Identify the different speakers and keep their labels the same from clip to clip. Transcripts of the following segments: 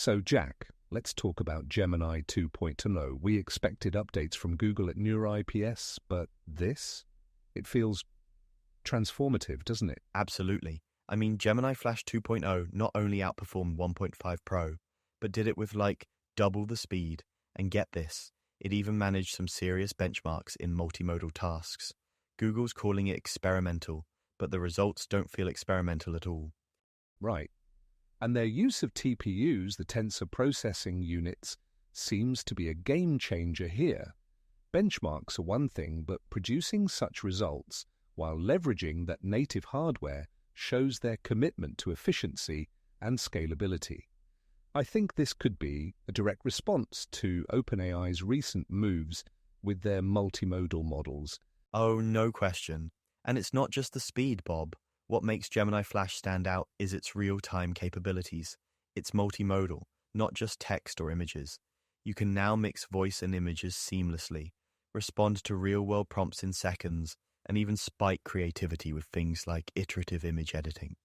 Speaker 1: So, Jack, let's talk about Gemini 2.0. We expected updates from Google at NeurIPS, but this? It feels transformative, doesn't it?
Speaker 2: Absolutely. I mean, Gemini Flash 2.0 not only outperformed 1.5 Pro, but did it with double the speed. And get this, it even managed some serious benchmarks in multimodal tasks. Google's calling it experimental, but the results don't feel experimental at all.
Speaker 1: Right. And their use of TPUs, the tensor processing units, seems to be a game changer here. Benchmarks are one thing, but producing such results while leveraging that native hardware shows their commitment to efficiency and scalability. I think this could be a direct response to OpenAI's recent moves with their multimodal models.
Speaker 2: Oh, no question. And it's not just the speed, Bob. What makes Gemini Flash stand out is its real-time capabilities. It's multimodal, not just text or images. You can now mix voice and images seamlessly, respond to real-world prompts in seconds, and even spike creativity with things like iterative image editing.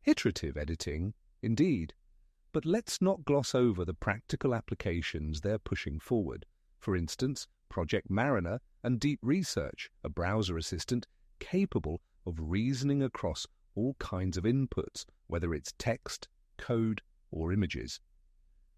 Speaker 1: Iterative editing, indeed. But let's not gloss over the practical applications they're pushing forward. For instance, Project Mariner and Deep Research, a browser assistant capable of reasoning across all kinds of inputs, whether it's text, code, or images.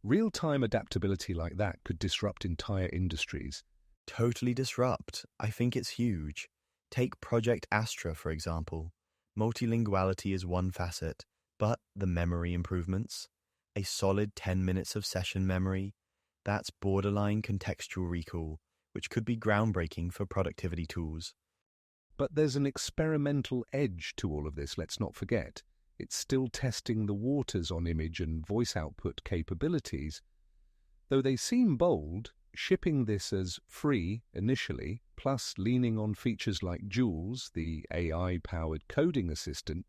Speaker 1: Real-time adaptability like that could disrupt entire industries.
Speaker 2: Totally disrupt. I think it's huge. Take Project Astra, for example. Multilinguality is one facet, but the memory improvements, a solid 10 minutes of session memory, that's borderline contextual recall, which could be groundbreaking for productivity tools.
Speaker 1: But there's an experimental edge to all of this, let's not forget. It's still testing the waters on image and voice output capabilities. Though they seem bold, shipping this as free initially, plus leaning on features like Jules, the AI-powered coding assistant,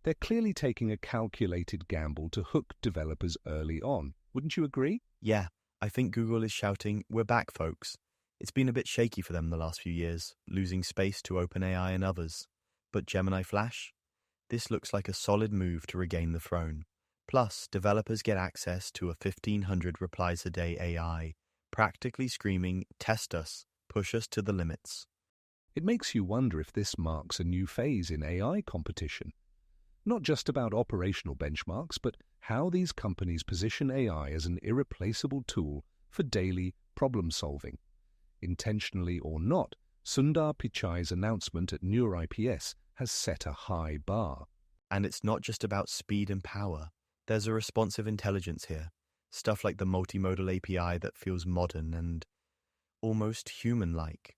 Speaker 1: they're clearly taking a calculated gamble to hook developers early on. Wouldn't you agree?
Speaker 2: Yeah, I think Google is shouting, "We're back, folks." It's been a bit shaky for them the last few years, losing space to OpenAI and others. But Gemini Flash? This looks like a solid move to regain the throne. Plus, developers get access to a 1,500 replies a day AI, practically screaming, "Test us, push us to the limits."
Speaker 1: It makes you wonder if this marks a new phase in AI competition. Not just about operational benchmarks, but how these companies position AI as an irreplaceable tool for daily problem-solving. Intentionally or not, Sundar Pichai's announcement at NeurIPS has set a high bar.
Speaker 2: And it's not just about speed and power. There's a responsive intelligence here. Stuff like the multimodal API that feels modern and almost human-like.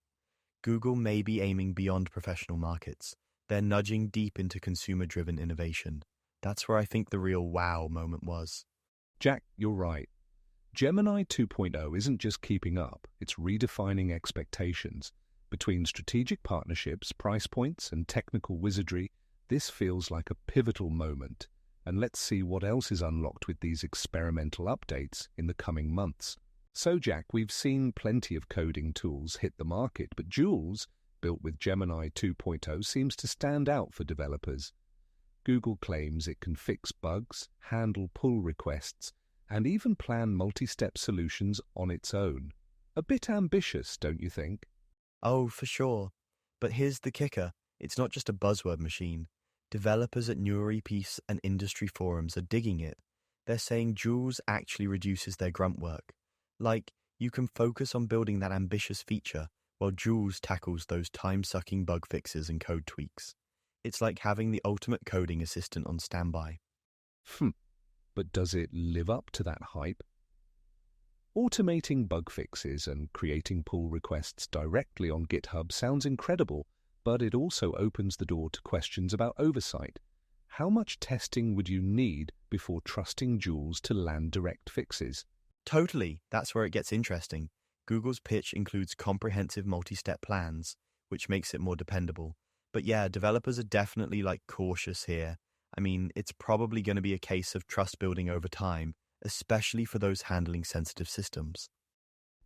Speaker 2: Google may be aiming beyond professional markets. They're nudging deep into consumer-driven innovation. That's where I think the real wow moment was.
Speaker 1: Jack, you're right. Gemini 2.0 isn't just keeping up, it's redefining expectations. Between strategic partnerships, price points, and technical wizardry, this feels like a pivotal moment. And let's see what else is unlocked with these experimental updates in the coming months. So, Jack, we've seen plenty of coding tools hit the market, but Jules, built with Gemini 2.0, seems to stand out for developers. Google claims it can fix bugs, handle pull requests, and even plan multi-step solutions on its own. A bit ambitious, don't you think?
Speaker 2: Oh, for sure. But here's the kicker. It's not just a buzzword machine. Developers at NeurIPS and industry forums are digging it. They're saying Jules actually reduces their grunt work. You can focus on building that ambitious feature while Jules tackles those time-sucking bug fixes and code tweaks. It's like having the ultimate coding assistant on standby.
Speaker 1: But does it live up to that hype? Automating bug fixes and creating pull requests directly on GitHub sounds incredible, but it also opens the door to questions about oversight. How much testing would you need before trusting Jules to land direct fixes?
Speaker 2: Totally, that's where it gets interesting. Google's pitch includes comprehensive multi-step plans, which makes it more dependable. But yeah, developers are definitely cautious here. I mean, it's probably going to be a case of trust building over time, especially for those handling sensitive systems.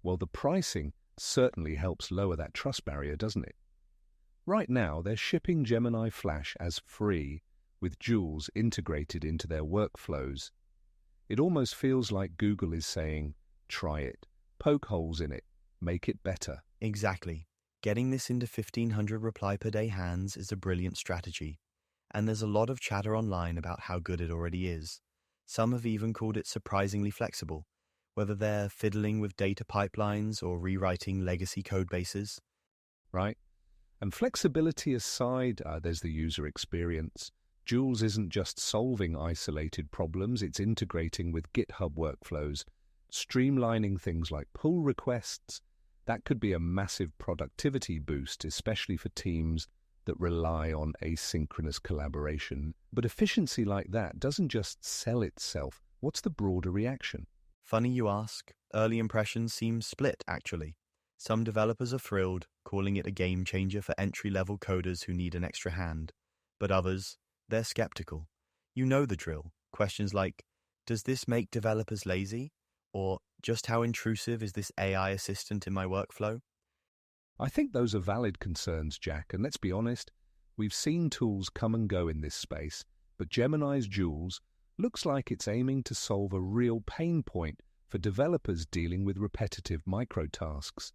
Speaker 1: Well, the pricing certainly helps lower that trust barrier, doesn't it? Right now, they're shipping Gemini Flash as free, with Jules integrated into their workflows. It almost feels like Google is saying, try it, poke holes in it, make it better.
Speaker 2: Exactly. Getting this into 1,500 reply per day hands is a brilliant strategy. And there's a lot of chatter online about how good it already is. Some have even called it surprisingly flexible, whether they're fiddling with data pipelines or rewriting legacy code bases.
Speaker 1: Right? And flexibility aside, there's the user experience. Jules isn't just solving isolated problems, it's integrating with GitHub workflows, streamlining things like pull requests. That could be a massive productivity boost, especially for teams that rely on asynchronous collaboration. But efficiency like that doesn't just sell itself. What's the broader reaction?
Speaker 2: Funny you ask. Early impressions seem split, actually. Some developers are thrilled, calling it a game changer for entry-level coders who need an extra hand. But others, they're skeptical. You know the drill. Questions like, does this make developers lazy? Or just how intrusive is this AI assistant in my workflow?
Speaker 1: I think those are valid concerns, Jack, and let's be honest, we've seen tools come and go in this space, but Gemini's Jules looks like it's aiming to solve a real pain point for developers dealing with repetitive microtasks.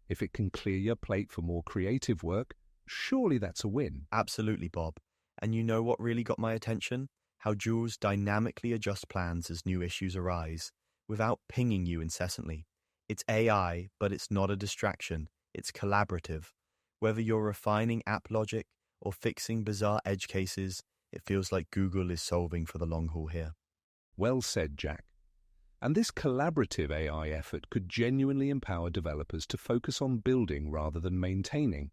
Speaker 1: If it can clear your plate for more creative work, surely that's a win.
Speaker 2: Absolutely, Bob. And you know what really got my attention? How Jules dynamically adjusts plans as new issues arise, without pinging you incessantly. It's AI, but it's not a distraction. It's collaborative. Whether you're refining app logic or fixing bizarre edge cases, it feels like Google is solving for the long haul here.
Speaker 1: Well said, Jack. And this collaborative AI effort could genuinely empower developers to focus on building rather than maintaining.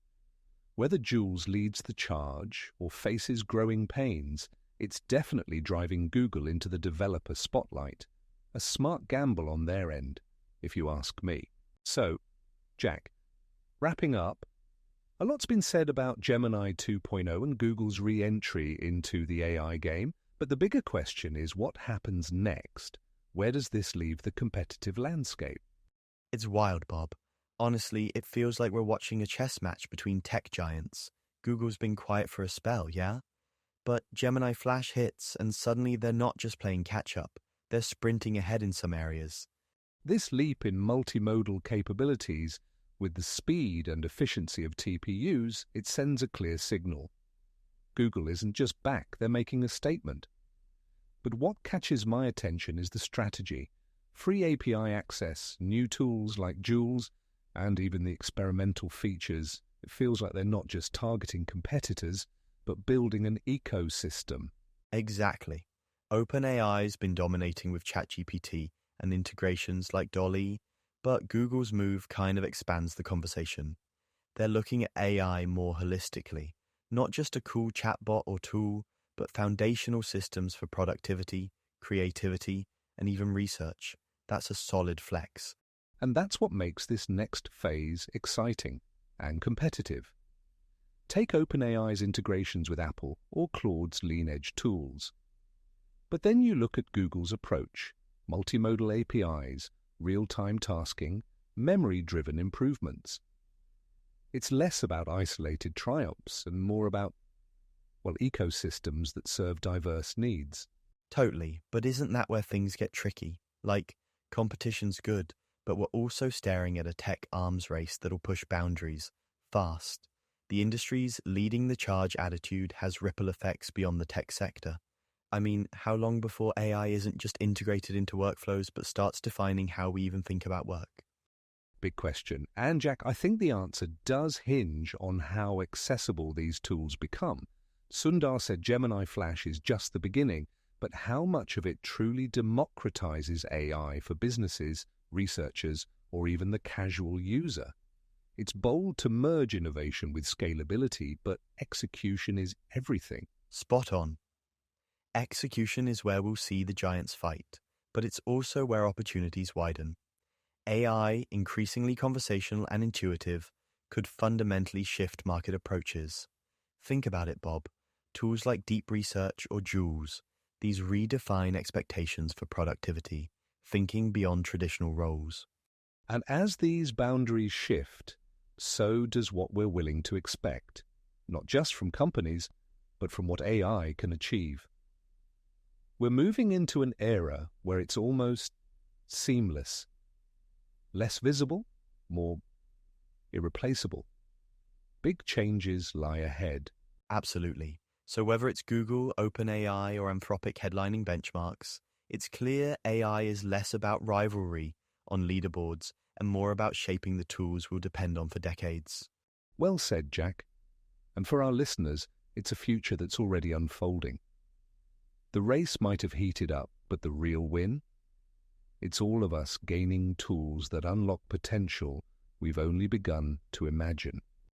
Speaker 1: Whether Jules leads the charge or faces growing pains, it's definitely driving Google into the developer spotlight. A smart gamble on their end, if you ask me. So, Jack, wrapping up, a lot's been said about Gemini 2.0 and Google's re-entry into the AI game, but the bigger question is what happens next? Where does this leave the competitive landscape?
Speaker 2: It's wild, Bob. Honestly, it feels like we're watching a chess match between tech giants. Google's been quiet for a spell, yeah? But Gemini Flash hits, and suddenly they're not just playing catch-up. They're sprinting ahead in some areas.
Speaker 1: This leap in multimodal capabilities, with the speed and efficiency of TPUs, it sends a clear signal. Google isn't just back, they're making a statement. But what catches my attention is the strategy. Free API access, new tools like Jules, and even the experimental features. It feels like they're not just targeting competitors, but building an ecosystem.
Speaker 2: Exactly. OpenAI's been dominating with ChatGPT and integrations like Dolly, but Google's move kind of expands the conversation. They're looking at AI more holistically, not just a cool chatbot or tool, but foundational systems for productivity, creativity, and even research. That's a solid flex.
Speaker 1: And that's what makes this next phase exciting and competitive. Take OpenAI's integrations with Apple or Claude's lean-edge tools. But then you look at Google's approach, multimodal APIs, real-time tasking, memory-driven improvements. It's less about isolated triumphs and more about, ecosystems that serve diverse needs.
Speaker 2: Totally, but isn't that where things get tricky? Like, competition's good, but we're also staring at a tech arms race that'll push boundaries, fast. The industry's leading the charge attitude has ripple effects beyond the tech sector. I mean, how long before AI isn't just integrated into workflows but starts defining how we even think about work?
Speaker 1: Big question. And Jack, I think the answer does hinge on how accessible these tools become. Sundar said Gemini Flash is just the beginning, but how much of it truly democratizes AI for businesses, researchers, or even the casual user? It's bold to merge innovation with scalability, but execution is everything.
Speaker 2: Spot on. Execution is where we'll see the giants fight, but it's also where opportunities widen. AI, increasingly conversational and intuitive, could fundamentally shift market approaches. Think about it, Bob. Tools like Deep Research or Jules, these redefine expectations for productivity, thinking beyond traditional roles.
Speaker 1: And as these boundaries shift, so does what we're willing to expect, not just from companies, but from what AI can achieve. We're moving into an era where it's almost seamless. Less visible, more irreplaceable. Big changes lie ahead.
Speaker 2: Absolutely. So whether it's Google, OpenAI, or Anthropic headlining benchmarks, it's clear AI is less about rivalry on leaderboards and more about shaping the tools we'll depend on for decades.
Speaker 1: Well said, Jack. And for our listeners, it's a future that's already unfolding. The race might have heated up, but the real win? It's all of us gaining tools that unlock potential we've only begun to imagine.